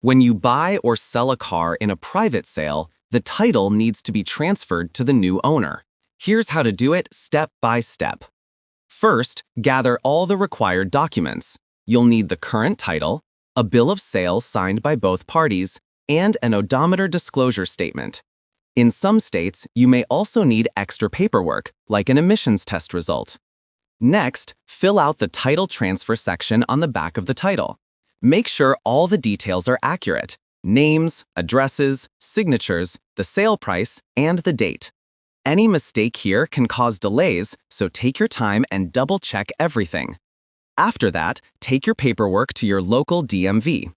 When you buy or sell a car in a private sale, the title needs to be transferred to the new owner. Here's how to do it step by step. First, gather all the required documents. You'll need the current title, a bill of sale signed by both parties, and an odometer disclosure statement. In some states, you may also need extra paperwork, like an emissions test result. Next, fill out the title transfer section on the back of the title. Make sure all the details are accurate: names, addresses, signatures, the sale price, and the date. Any mistake here can cause delays, so take your time and double-check everything. After that, take your paperwork to your local DMV.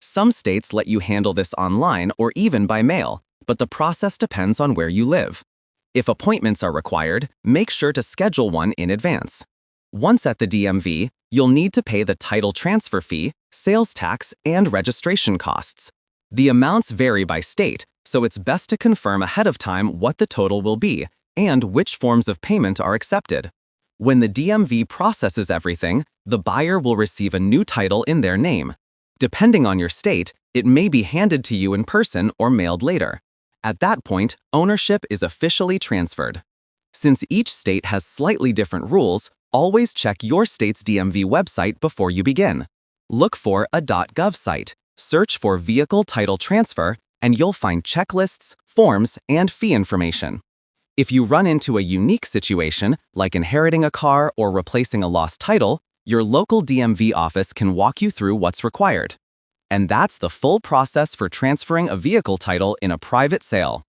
Some states let you handle this online or even by mail, but the process depends on where you live. If appointments are required, make sure to schedule one in advance. Once at the DMV, you'll need to pay the title transfer fee, sales tax, and registration costs. The amounts vary by state, so it's best to confirm ahead of time what the total will be and which forms of payment are accepted. When the DMV processes everything, the buyer will receive a new title in their name. Depending on your state, it may be handed to you in person or mailed later. At that point, ownership is officially transferred. Since each state has slightly different rules, always check your state's DMV website before you begin. Look for a .gov site, search for Vehicle Title Transfer, and you'll find checklists, forms, and fee information. If you run into a unique situation, like inheriting a car or replacing a lost title, your local DMV office can walk you through what's required. And that's the full process for transferring a vehicle title in a private sale.